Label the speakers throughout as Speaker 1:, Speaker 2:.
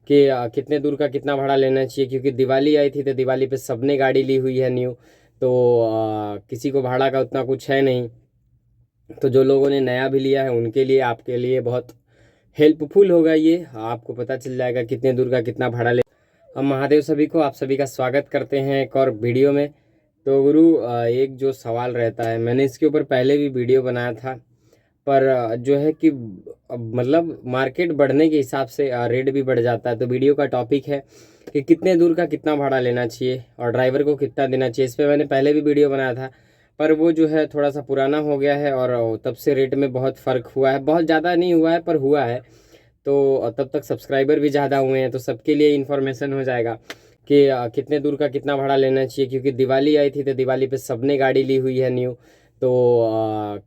Speaker 1: कि कितने दूर का कितना भाड़ा लेना चाहिए, क्योंकि दिवाली आई थी तो दिवाली पे सबने गाड़ी ली हुई है न्यू। तो किसी को भाड़ा का उतना कुछ है नहीं। तो जो लोगों ने नया भी लिया है उनके लिए, आपके लिए बहुत हेल्पफुल होगा ये। आपको पता चल जाएगा कितने दूर का कितना भाड़ा ले। हम महादेव सभी को, आप सभी का स्वागत करते हैं एक और वीडियो में। तो गुरु, एक जो सवाल रहता है, मैंने इसके ऊपर पहले भी वीडियो बनाया था, पर जो है कि मतलब मार्केट बढ़ने के हिसाब से रेट भी बढ़ जाता है। तो वीडियो का टॉपिक है कि कितने दूर का कितना भाड़ा लेना चाहिए और ड्राइवर को कितना देना चाहिए। इस पर मैंने पहले भी वीडियो बनाया था, पर वो जो है थोड़ा सा पुराना हो गया है और तब से रेट में बहुत फ़र्क हुआ है। बहुत ज़्यादा नहीं हुआ है पर हुआ है। तो तब तक सब्सक्राइबर भी ज़्यादा हुए हैं, तो सबके लिए इन्फॉर्मेशन हो जाएगा कि कितने दूर का कितना भाड़ा लेना चाहिए, क्योंकि दिवाली आई थी तो दिवाली पे सबने गाड़ी ली हुई है न्यू। तो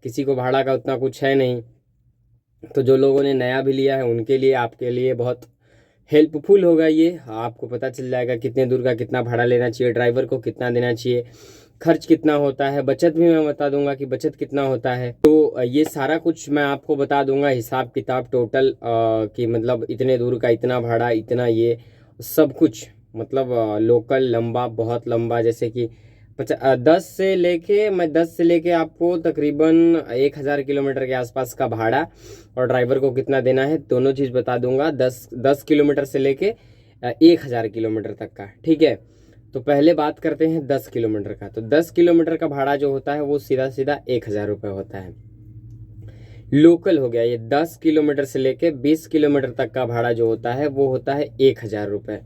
Speaker 1: किसी को भाड़ा का उतना कुछ है नहीं। तो जो लोगों ने नया भी लिया है उनके लिए, आपके लिए बहुत हेल्पफुल होगा ये। आपको पता चल जाएगा कितने दूर का कितना भाड़ा लेना चाहिए, ड्राइवर को कितना देना चाहिए, खर्च कितना होता है, बचत भी मैं बता दूंगा कि बचत कितना होता है। तो ये सारा कुछ मैं आपको बता दूंगा, हिसाब किताब टोटल कि मतलब इतने दूर का इतना भाड़ा, इतना ये सब कुछ। मतलब लोकल लंबा, बहुत लंबा, जैसे कि 10 से लेके आपको तकरीबन 1,000 किलोमीटर के आसपास का भाड़ा और ड्राइवर को कितना देना है, दोनों चीज़ बता दूंगा। 10 किलोमीटर से लेके 1,000 किलोमीटर तक का, ठीक है। तो पहले बात करते हैं 10 किलोमीटर का। तो 10 किलोमीटर का भाड़ा जो होता है वो सीधा सीधा 1,000 रुपये होता है। लोकल हो गया ये। 10 किलोमीटर से लेके 20 किलोमीटर तक का भाड़ा जो होता है वो होता है 1,000 रुपये।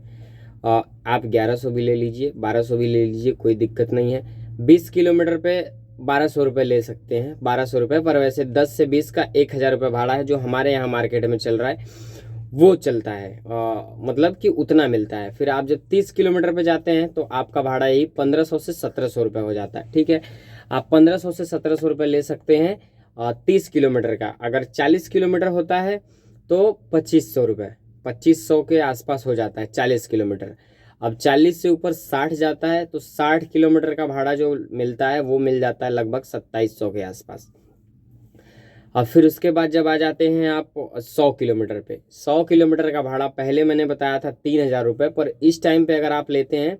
Speaker 1: आप 1100 भी ले लीजिए, 1200 भी ले लीजिए, कोई दिक्कत नहीं है। 20 किलोमीटर पे 1,200 रुपये ले सकते हैं, 1,200 रुपये पर। वैसे 10 से 20 का 1,000 रुपये भाड़ा है जो हमारे यहाँ मार्केट में चल रहा है, वो चलता है। मतलब कि उतना मिलता है। फिर आप जब 30 किलोमीटर पे जाते हैं तो आपका भाड़ा यही 1,500 से 1,700 रुपये हो जाता है, ठीक है। आप 1,500 से 1,700 रुपये ले सकते हैं 30 किलोमीटर का। अगर 40 किलोमीटर होता है तो 2,500 रुपये, 2,500 के आसपास हो जाता है 40 किलोमीटर। अब 40 से ऊपर 60 जाता है तो 60 किलोमीटर का भाड़ा जो मिलता है वो मिल जाता है लगभग 2,700 के आसपास। और फिर उसके बाद जब आ जाते हैं आप 100 किलोमीटर पे, 100 किलोमीटर का भाड़ा पहले मैंने बताया था 3,000 रुपये, पर इस टाइम पे अगर आप लेते हैं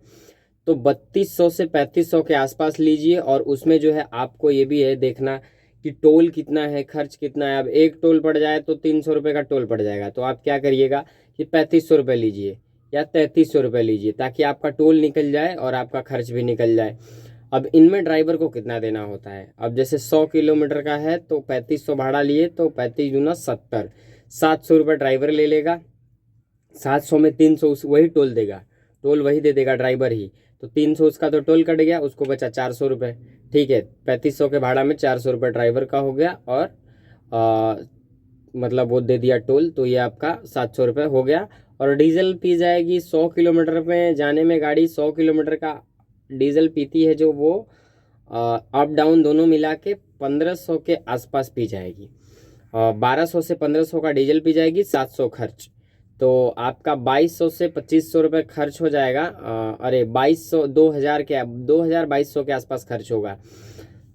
Speaker 1: तो 3,200 से 3,500 के आसपास लीजिए। और उसमें जो है आपको ये भी है देखना कि टोल कितना है, खर्च कितना है। अब एक टोल पड़ जाए तो 300 रुपये का टोल पड़ जाएगा, तो आप क्या करिएगा कि 3,500 रुपये लीजिए या 3,300 रुपये लीजिए, ताकि आपका टोल निकल जाए और आपका खर्च भी निकल जाए। अब इनमें ड्राइवर को कितना देना होता है, अब जैसे 100 किलोमीटर का है तो 3,500 भाड़ा लिए तो 35 दूना 70, 700 रुपये ड्राइवर ले लेगा। 700 में 300 वही टोल देगा, टोल वही दे देगा ड्राइवर ही। तो 300 उसका तो टोल कट गया, उसको बचा 400 रुपये, ठीक है। 3,500 के भाड़ा में 400 रुपये ड्राइवर का हो गया और मतलब वो दे दिया टोल, तो ये आपका 700 रुपये हो गया। और डीजल पी जाएगी 100 किलोमीटर में जाने में गाड़ी, 100 किलोमीटर का डीजल पीती है जो वो अप डाउन दोनों मिला के 1,500 के आसपास पी जाएगी। 1,200 से 1,500 का डीजल पी जाएगी, 700 खर्च। तो आपका 2,200 से 2,500 रुपये खर्च हो जाएगा। अरे 2,200, 2,000 के 2,000 2,200 के आसपास खर्च होगा।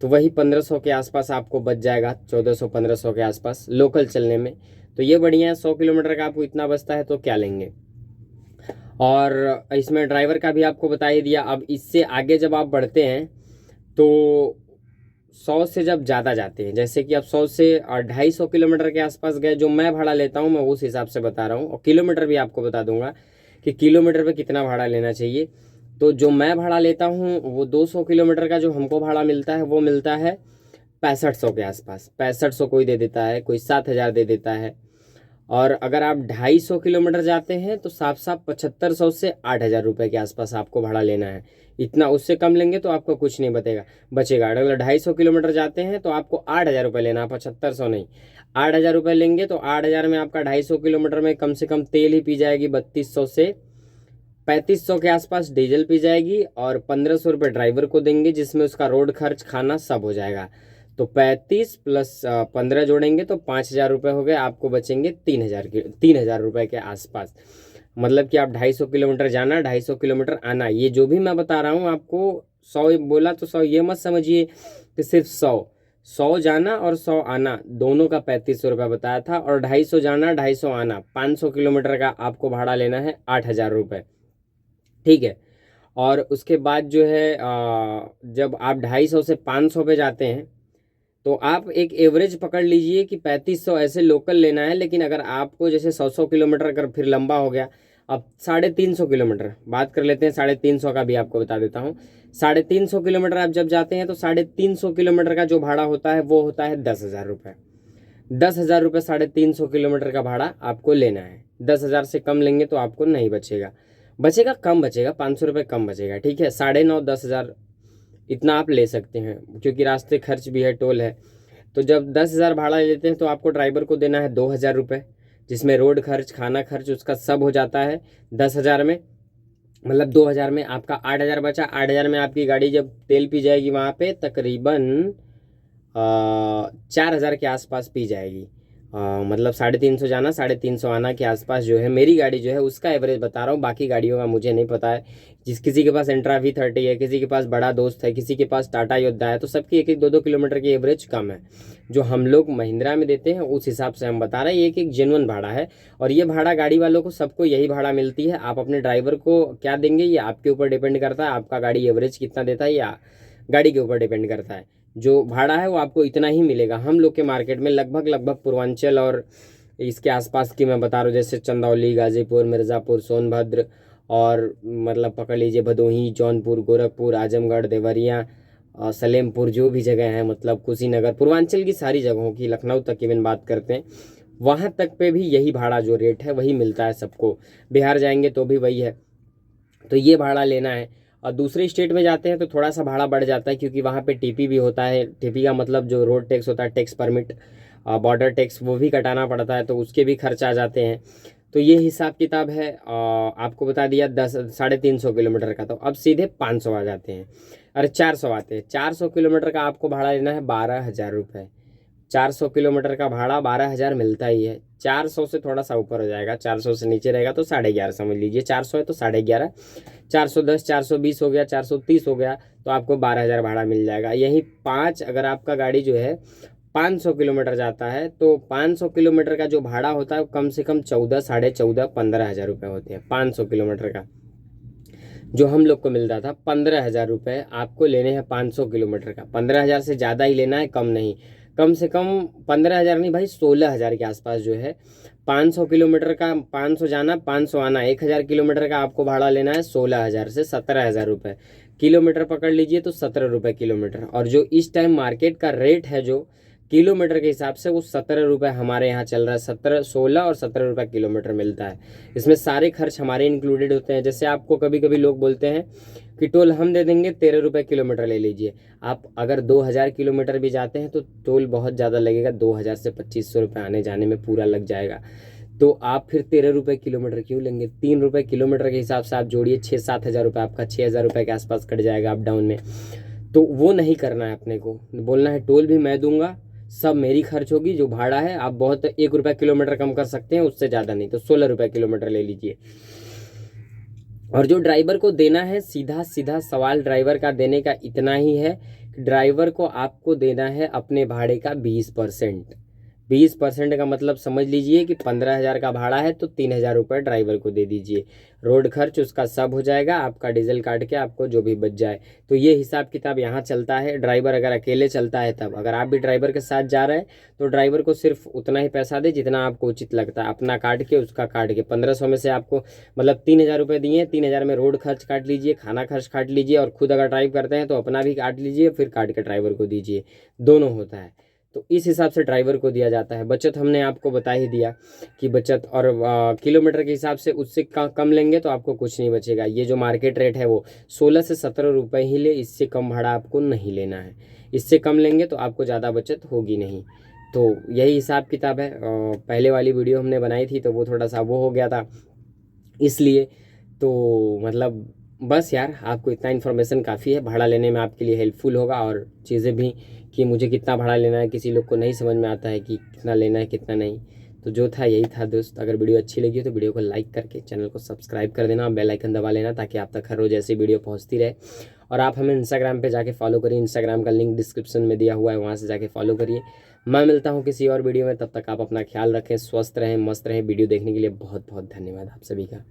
Speaker 1: तो वही 1,500 के आसपास आपको बच जाएगा, 1,400 1,500 के आसपास लोकल चलने में। तो ये बढ़िया है, 100 किलोमीटर का आपको इतना बचता है तो क्या लेंगे। और इसमें ड्राइवर का भी आपको बता ही दिया। अब इससे आगे जब आप बढ़ते हैं तो 100 से जब ज़्यादा जाते हैं, जैसे कि अब 100 से 250 किलोमीटर के आसपास गए, जो मैं भाड़ा लेता हूँ मैं उस हिसाब से बता रहा हूँ। और किलोमीटर भी आपको बता दूंगा कि किलोमीटर पे कितना भाड़ा लेना चाहिए। तो जो मैं भाड़ा लेता हूँ वो 200 किलोमीटर का जो हमको भाड़ा मिलता है वो मिलता है 6,500 के आसपास। 6,500 कोई दे देता है, कोई 7,000 दे देता है। और अगर आप 250 किलोमीटर जाते हैं तो साफ साफ 7,500 से 8,000 रुपये के आसपास आपको भाड़ा लेना है। इतना, उससे कम लेंगे तो आपको कुछ नहीं बचेगा। अगर 250 किलोमीटर जाते हैं तो आपको 8,000 रुपये लेना है, 7,500 नहीं। 8,000 रुपये लेंगे तो 8,000 में आपका 250 किलोमीटर में कम से कम तेल ही पी जाएगी 3,200 से 3,500 के आसपास डीजल पी जाएगी। और 1,500 रुपये ड्राइवर को देंगे, जिसमें उसका रोड खर्च खाना सब हो जाएगा। तो 35 प्लस 15 जोड़ेंगे तो 5,000 रुपये हो गए, आपको बचेंगे 3,000 रुपये के आसपास। मतलब कि आप 250 किलोमीटर जाना, 250 किलोमीटर आना। ये जो भी मैं बता रहा हूँ आपको 100 बोला तो 100 ये मत समझिए कि सिर्फ 100। 100 जाना और 100 आना दोनों का 3500 रुपये बताया था, और 250 जाना 250 आना 500 किलोमीटर का आपको भाड़ा लेना है 8000 रुपये। ठीक है। और उसके बाद जो है जब आप 250 से 500 पे जाते हैं तो आप एक एवरेज पकड़ लीजिए कि 3500 ऐसे लोकल लेना है। लेकिन अगर आपको जैसे 100 किलोमीटर अगर फिर लंबा हो गया, अब 350 किलोमीटर बात कर लेते हैं, 350 का भी आपको बता देता हूँ। 350 किलोमीटर आप जब जाते हैं तो 350 किलोमीटर का जो भाड़ा होता है वो होता है 10,000 रुपये। 10,000 रुपये 350 किलोमीटर का भाड़ा आपको लेना है। 10,000 से कम लेंगे तो आपको नहीं बचेगा, बचेगा कम, बचेगा 500 रुपये कम बचेगा। ठीक है, 9,500 10,000 इतना आप ले सकते हैं, क्योंकि रास्ते खर्च भी है, टोल है। तो जब 10,000 भाड़ा लेते हैं तो आपको ड्राइवर को देना है 2,000 रुपये, जिसमें रोड खर्च, खाना खर्च उसका सब हो जाता है 10,000 में। मतलब 2,000 में आपका 8,000 बचा। 8,000 में आपकी गाड़ी जब तेल पी जाएगी वहाँ पे तकरीबन 4,000 के आसपास पी जाएगी। मतलब 350 जाना 350 आना के आसपास जो है मेरी गाड़ी जो है उसका एवरेज बता रहा हूँ। बाकी गाड़ियों का मुझे नहीं पता है। किसी के पास एंट्रा V30 है, किसी के पास बड़ा दोस्त है, किसी के पास टाटा योद्धा है, तो सबकी 1-1 2-2 किलोमीटर की एवरेज कम है। जो हम लोग महिंद्रा में देते हैं उस हिसाब से हम बता रहे हैं, ये एक जेन्युइन भाड़ा है। और ये भाड़ा गाड़ी वालों को सबको यही भाड़ा मिलती है। आप अपने ड्राइवर को क्या देंगे ये आपके ऊपर डिपेंड करता है, आपका गाड़ी एवरेज कितना देता है या गाड़ी के ऊपर डिपेंड करता है। जो भाड़ा है वो आपको इतना ही मिलेगा। हम लोग के मार्केट में लगभग पूर्वांचल और इसके आसपास की मैं बता रहा हूँ, जैसे चंदौली, गाजीपुर, मिर्ज़ापुर, सोनभद्र, और मतलब पकड़ लीजिए भदोही, जौनपुर, गोरखपुर, आजमगढ़, देवरिया, सलेमपुर, जो भी जगह है, मतलब कुशीनगर, पूर्वांचल की सारी जगहों की, लखनऊ तक की मैंने बात करते हैं, वहाँ तक पे भी यही भाड़ा जो रेट है वही मिलता है सबको। बिहार जाएंगे तो भी वही है। तो ये भाड़ा लेना है। और दूसरे स्टेट में जाते हैं तो थोड़ा सा भाड़ा बढ़ जाता है, क्योंकि वहाँ पे टीपी भी होता है। टीपी का मतलब जो रोड टैक्स होता है, टैक्स परमिट, बॉर्डर टैक्स, वो भी कटाना पड़ता है, तो उसके भी खर्च आ जाते हैं। तो ये हिसाब किताब है। आपको बता दिया 350 किलोमीटर का। तो अब सीधे 500 आ जाते हैं, अरे 400 आते हैं। 400 किलोमीटर का आपको भाड़ा लेना है 12,000 रुपये। 400 किलोमीटर का भाड़ा 12,000 मिलता ही है। 400 से थोड़ा सा ऊपर हो जाएगा, 400 से नीचे रहेगा तो 11,500 समझ लीजिए। 400 है तो 11,500, 410, 420 हो गया, 430 हो गया, तो आपको 12,000 भाड़ा मिल जाएगा। यही 5, अगर आपका गाड़ी जो है 500 किलोमीटर जाता है तो 500 किलोमीटर का जो भाड़ा होता है वो कम से कम 14, 14,500, 15,000 रुपये होते हैं। 500 किलोमीटर का जो हम लोग को मिलता था 15,000 रुपये, आपको लेने हैं 500 किलोमीटर का। 15,000 से ज़्यादा ही लेना है, कम नहीं। कम से कम 15,000 नहीं भाई, 16,000 के आसपास जो है 500 किलोमीटर का। 500 जाना 500 आना, 1,000 किलोमीटर का आपको भाड़ा लेना है 16,000 से 17,000 रुपये। किलोमीटर पकड़ लीजिए तो 17 रुपये किलोमीटर। और जो इस टाइम मार्केट का रेट है जो किलोमीटर के हिसाब से, वो 17 रुपये हमारे यहाँ चल रहा है। 17, 16 और 17 रुपये किलोमीटर मिलता है। इसमें सारे खर्च हमारे इंक्लूडेड होते हैं। जैसे आपको कभी कभी लोग बोलते हैं कि टोल हम दे देंगे, 13 रुपये किलोमीटर ले लीजिए। आप अगर 2,000 किलोमीटर भी जाते हैं तो टोल बहुत ज़्यादा लगेगा, 2,000 से 2,500 रुपये आने जाने में पूरा लग जाएगा। तो आप फिर 13 रुपये किलोमीटर क्यों लेंगे? 3 रुपये किलोमीटर के हिसाब से आप जोड़िए, 6-7 हज़ार रुपये, आपका 6,000 रुपये के आसपास कट जाएगा अप डाउन में। तो वो नहीं करना है अपने को। बोलना है टोल भी मैं दूंगा, सब मेरी खर्च होगी, जो भाड़ा है आप बहुत 1 रुपया किलोमीटर कम कर सकते हैं, उससे ज़्यादा नहीं, तो 16 रुपये किलोमीटर ले लीजिए। और जो ड्राइवर को देना है, सीधा सीधा सवाल ड्राइवर का देने का इतना ही है कि ड्राइवर को आपको देना है अपने भाड़े का 20%। 20% का मतलब समझ लीजिए कि 15,000 का भाड़ा है तो 3,000 रुपये ड्राइवर को दे दीजिए। रोड खर्च उसका सब हो जाएगा, आपका डीजल काट के आपको जो भी बच जाए। तो ये हिसाब किताब यहाँ चलता है। ड्राइवर अगर अकेले चलता है तब, अगर आप भी ड्राइवर के साथ जा रहे हैं तो ड्राइवर को सिर्फ उतना ही पैसा दे जितना आपको उचित लगता है, अपना काट के उसका काट के। 1,500 में से आपको मतलब 3,000 रुपये दिए, 3,000 में रोड खर्च काट लीजिए, खाना खर्च काट लीजिए, और खुद अगर ड्राइव करते हैं तो अपना भी काट लीजिए, फिर काट के ड्राइवर को दीजिए, दोनों होता है। तो इस हिसाब से ड्राइवर को दिया जाता है। बचत हमने आपको बता ही दिया कि बचत, और किलोमीटर के हिसाब से उससे कम लेंगे तो आपको कुछ नहीं बचेगा। ये जो मार्केट रेट है वो 16 से 17 रुपये ही ले, इससे कम भाड़ा आपको नहीं लेना है। इससे कम लेंगे तो आपको ज़्यादा बचत होगी नहीं। तो यही हिसाब किताब है। पहले वाली वीडियो हमने बनाई थी तो वो थोड़ा सा वो हो गया था, इसलिए तो मतलब बस यार, आपको इतना इन्फॉर्मेशन काफ़ी है, भाड़ा लेने में आपके लिए हेल्पफुल होगा। और चीज़ें भी कि मुझे कितना भाड़ा लेना है, किसी लोग को नहीं समझ में आता है कि कितना लेना है कितना नहीं। तो जो था यही था दोस्त। अगर वीडियो अच्छी लगी हो तो वीडियो को लाइक करके चैनल को सब्सक्राइब कर देना, बेल आइकन दबा लेना ताकि आप तक हर रोज़ ऐसी वीडियो पहुंचती रहे। और आप हमें इंस्टाग्राम पे जाके फॉलो करिए, इंस्टाग्राम का लिंक डिस्क्रिप्शन में दिया हुआ है, वहाँ से जाके फॉलो करिए। मैं मिलता हूँ किसी और वीडियो में, तब तक आप अपना ख्याल रखें, स्वस्थ रहें, मस्त रहें। वीडियो देखने के लिए बहुत बहुत धन्यवाद आप सभी का।